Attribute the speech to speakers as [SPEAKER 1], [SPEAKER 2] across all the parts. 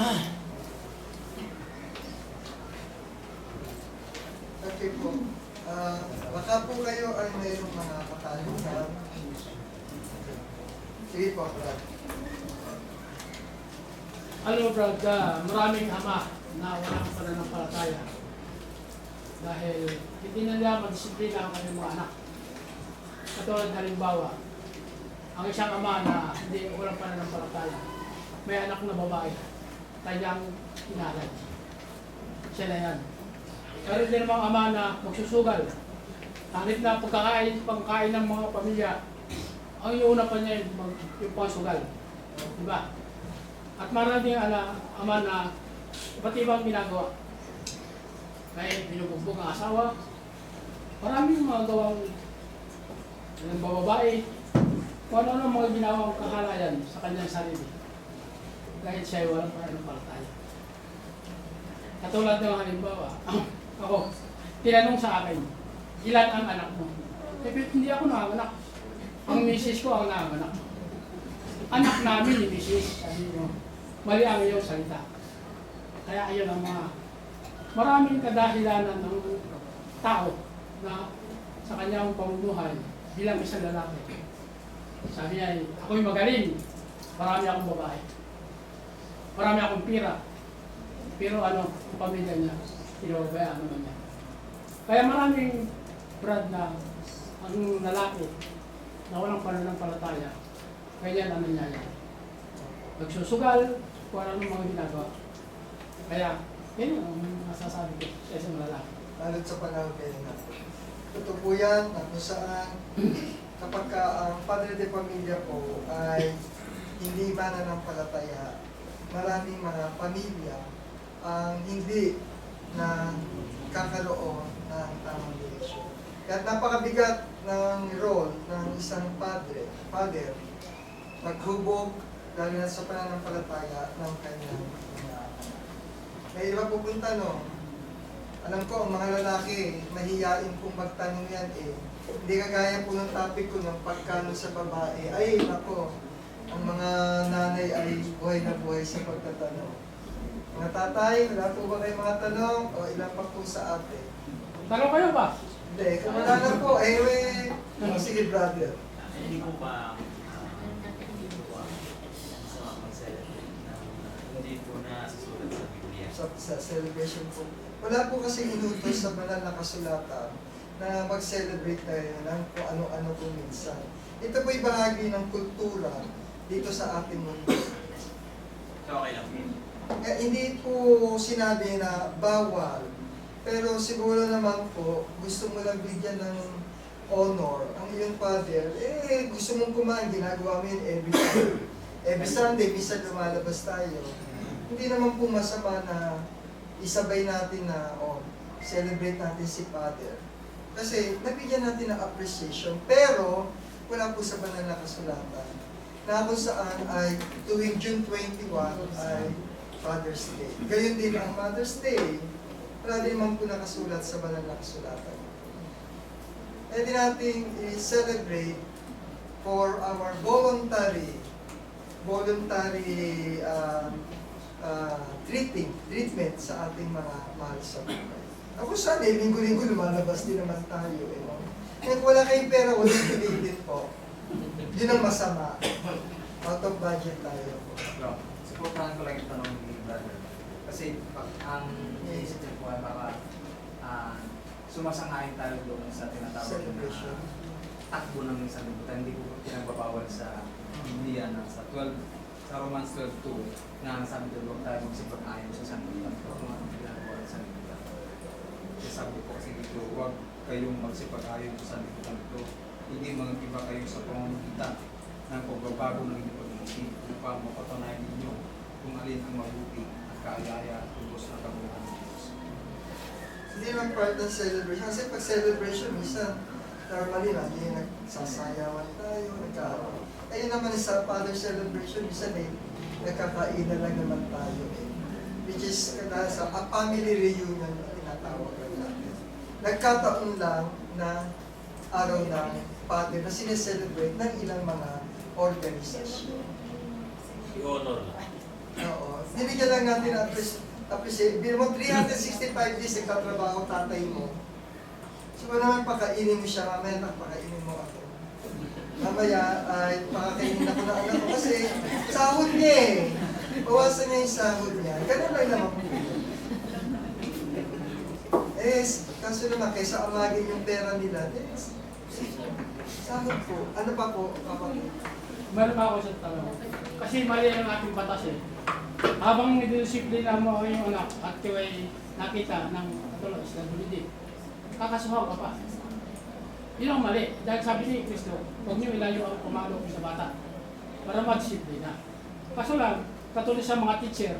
[SPEAKER 1] Okay po. Baka po kayo ay mayroong mga katanungan. Sige po, Brad.
[SPEAKER 2] Alam mo, Brad, maraming ama na walang pananampalataya dahil hindi na nila madisiplina ang kanyang mga anak. Katulad halimbawa, ang isang ama na hindi walang pananampalataya, may anak na babae, kanyang inalad. Siya na yan. Pero din namang ama na magsusugal. Kahit na pagkain ng mga pamilya, ang iuna pa niya yung pangsugal. Diba? At maraming ama na iba't ibang ginagawa. Kahit binubugbog ang asawa, maraming mga gawang ng bababae, kung ano mga ginawang kahalayan sa kanyang sarili. Kahit siya ay walang pananampalataya. Katulad ng halimbawa, ako, tinanong sa akin, ilan ang anak mo? Eh, hindi ako nanganak. Ang misis ko ang nanganak. Anak namin ni misis, sabi mo. Mali ang iyong salita. Kaya ayun ang maraming kadahilanan ng tao na sa kanyang pamumuhay bilang isang lalaki. Sabi niya, ako'y magaling. Marami akong babae. Marami akong pira. Pero ang pamilya niya, pinababayaan naman niya. Kaya maraming Brad na ang lalaki na walang pananampalataya, ganyan ang nangyayari. Nagsusugal, kung ano mga ginagawa. Kaya, yun ang masasabi ko sa isang lalaki.
[SPEAKER 1] Lalo't sa panahon kayo na. Totoo po yan, na kung saan kapag ang padre de pamilya po ay hindi mananampalataya, maraming mga pamilya ang hindi na kakaroon ng tamang direksyon. Kaya napakabigat ng role ng isang father, maghubog, lalo na sa pananampalataya ng kanyang mga anak. May iba pupunta, no? Alam ko, ang mga lalaki, mahihain kung magtanong yan eh. Hindi kagaya po ng topic ko ng pagkano sa babae. Ay, nako, ang mga nanay ay buhay na buhay sa pagtatanong. Mga tatay, wala po ba kayo mga tanong? O ilan pa po sa ate?
[SPEAKER 2] Tanong kayo ba?
[SPEAKER 1] Hindi, kung wala na po, anyway, sige brother.
[SPEAKER 3] Hindi ko pa mag-celebrate na hindi po na susulat sa Biblia.
[SPEAKER 1] Sa celebration po. Wala po kasi inutos sa banal na kasulatan na mag-celebrate tayo ng kung ano-ano po minsan. Ito po'y bahagi ng kultura dito sa ating mundo.
[SPEAKER 3] So okay lang.
[SPEAKER 1] Hindi po sinabi na bawal, pero siguro naman po, gusto mo lang bigyan ng honor ang iyong father, gusto mong kumain, ginagawa mo yun every Sunday, minsan lumalabas tayo. Hindi naman po masama na isabay natin na, celebrate natin si father. Kasi nabigyan natin ng appreciation, pero wala po sa banal na kasulatan na kung saan ay tuwing June 21 ay Father's Day. Gayon din ang Mother's Day, wala din man po nakasulat sa banal na kasulatan. Pwede natin i-celebrate for our voluntary treatment sa ating mga mahal sa buhay. Ako sana, linggo-linggo lumalabas din naman tayo. Kung wala kayong pera, walang pilitin po. Yun ang masama. Out of budget tayo po.
[SPEAKER 4] Supportahan ko lang yung tanong ni brother. Kasi ang iisip niya po ay baka sumasangayin tayo doon sa tinatawag na takbo ng isang libutan. Hindi ko pinagbabawal sa Biblia na sa Romans 12:2 na sabi doon huwag tayo magsipag-ayon sa sanlibutan. Huwag mga ginagawa sa sanlibutan. Kasi sabi ko kasi dito, huwag kayong magsipag-ayon sa sanlibutan ito. Hindi mag-iba kayo sa pamamagitan ng pagbabago ng inyong pag-iisip upang mapatunayan ninyo kung alin ang mabuti at kaayaya at tubos na kabuuan ng Diyos.
[SPEAKER 1] Hindi lang part ng celebration. Kasi pag celebration, minsan, normally nagsasayawan tayo, nagkakaroon. Ayun naman sa Father celebration, minsan nagkakain na lang naman tayo which is sa a family reunion na tinatawag natin. Nagkataon lang na araw ng Father na sineselebrate ng ilang mga organisasyon.
[SPEAKER 3] I-honor lang.
[SPEAKER 1] Oo. Binigyan lang natin ng appreciate. Bili mo 365 days nagtatrabaho tatay mo. Siguro naman pakainin mo siya, mamaya pakainin mo ako. Mamaya ay pakakainin ako ng anak ko kasi sahod niya eh. Bawasan niya yung sahod niya. Ganun lang naman po. Kaso naman, kaysa amagin yung pera nila, sahod po. Ano pa po, Papa po?
[SPEAKER 2] Meron pa ako sa tanong. Kasi mali ang ating batas eh. Habang nidisiplina mo yung anak at kaway nakita ng katulad sa WD, kakasuhan ka pa. Yun ang mali. Dahil sabi ni Kristo, huwag niyo ilayo ang pumalo sa bata para mag-disiplina. Kaso lang, katulad sa mga teacher,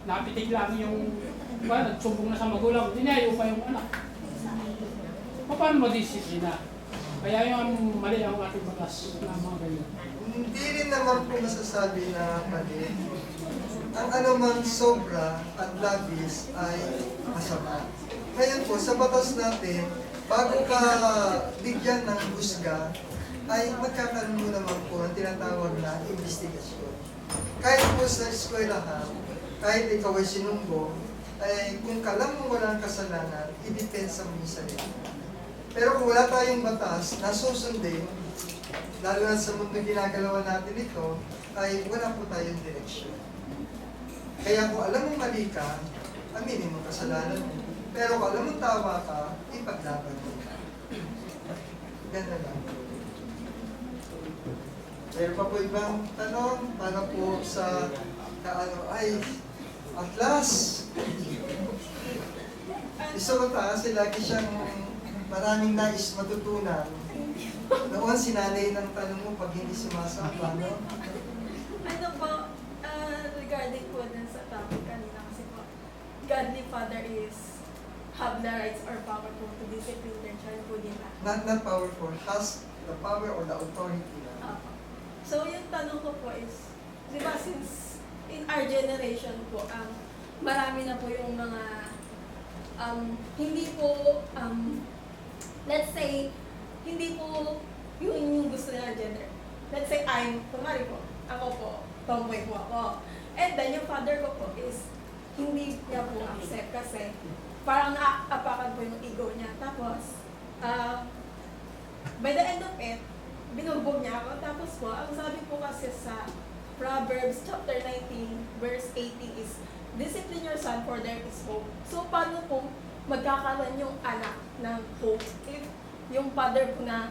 [SPEAKER 2] napitig lang yung nagsumbong na sa magulang, dinayo pa yung anak. Paano mag-disiplina? Kaya yung mali ang ating batas na mga ganyan.
[SPEAKER 1] Hindi rin naman po masasabi na mali. Ang anumang sobra at labis ay masama. Ngayon po, sa batas natin, bago ka bigyan ng husga, ay magkakaroon mo naman po ang tinatawag na investigasyon. Kahit po sa eskwelahan, kahit ikaw ay sinumbo, ay kung kalam mo walang kasalanan, idepensa mo yung sarili. Pero kung wala tayong batas na susundin, lalo na sa mundo ginagalawan natin ito, ay wala po tayong direksyon. Kaya kung alam mong mali ka, aminin mo kasalanan mo. Pero kung alam mong tama ka, ipaglaban mo. Ganda lang. Meron pa po ibang tanong para po sa ay, at last, gusto ko kasi lagi siyang maraming nais matutunan. Noon sinanay ng tanong mo pag hindi sumasama, no?
[SPEAKER 5] Ano po, regarding po dun sa topic kanina kasi po, godly father is have the rights or power po to discipline their child po din na.
[SPEAKER 1] Not powerful, has the power or the authority na.
[SPEAKER 5] So yung tanong ko po is, di ba since in our generation po, marami na po yung mga, hindi po, let's say, hindi po yung gusto nila gender. Let's say, kumari po, ako po, tomboy po ako. And then, yung father ko po is, hindi niya po accept kasi parang naaapakan po yung ego niya. Tapos, by the end of it, binugbog niya ako. Tapos po, ang sabi po kasi sa Proverbs chapter 19, verse 18 is, discipline your son for there is hope. So, paano po magkakaroon yung anak ng hope if yung father po na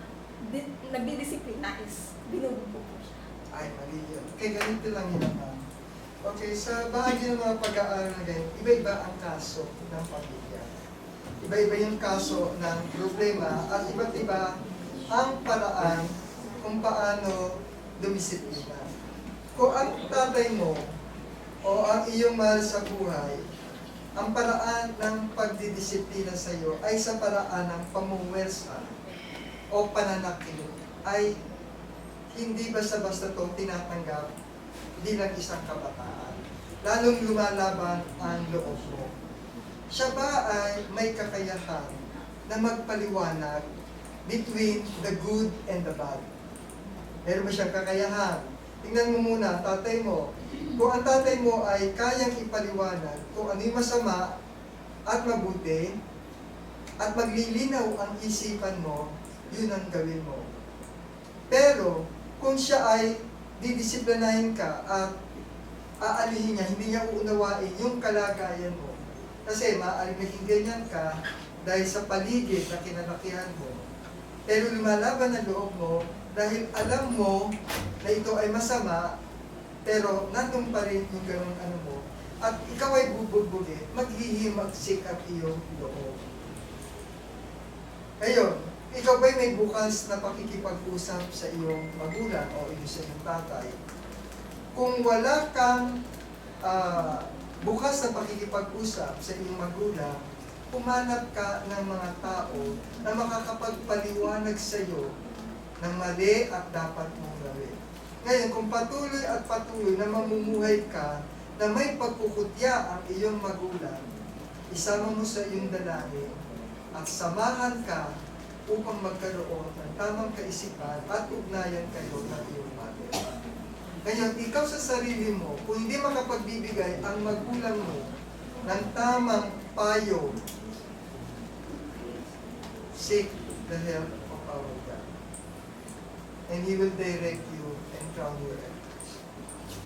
[SPEAKER 5] nagdidisiplina is binubugbog po siya?
[SPEAKER 1] Ay, mali yun. Okay, ganito lang yun naman. Okay, sa bahagi ng mga pag-aaral na ganyan, iba-iba ang kaso ng pamilya. Iba-iba yung kaso ng problema at iba't iba ang paraan kung paano dumisiplina. Kung ang tatay mo o ang iyong mahal sa buhay, ang paraan ng pagdidisiplina sa iyo ay sa paraan ng pamumuwersa o pananakit, ay hindi basta-basta itong tinatanggap bilang isang kabataan. Lalong lumalaban ang loob mo. Siya ba ay may kakayahan na magpaliwanag between the good and the bad? Meron ba siyang kakayahan? Tingnan mo muna, tatay mo. Kung ang tatay mo ay kayang ipaliwanag kung ano yung masama at mabuti, at maglilinaw ang isipan mo, yun ang gawin mo. Pero, kung siya ay didisiplinahin ka at aalihin niya, hindi niya uunawain yung kalagayan mo. Kasi maaaring naging ganyan ka dahil sa paligid na kinalakihan mo. Pero lumalaban ang loob mo dahil alam mo na ito ay masama, pero nandun pa rin yung ganun ano mo. At ikaw ay bubugbugin, maghihimagsik ang iyong loob. Ngayon, ikaw ba'y may bukas na pakikipag-usap sa iyong magulang o sa iyong tatay? Kung wala kang bukas na pakikipag-usap sa iyong magulang, humanap ka ng mga tao na makakapagpaliwanag sa iyo ng mali at dapat mong gawin. Ngayon, kung patuloy at patuloy na mamumuhay ka na may pagkukutya ang iyong magulang, isama mo sa iyong dalangin at samahan ka upang magkaroon ng tamang kaisipan at ugnayan kayo ng iyong mother. Ngayon, ikaw sa sarili mo, kung hindi makapagbibigay ang magulang mo ng tamang payo, seek the help of our God. And He will direct you and crown you right.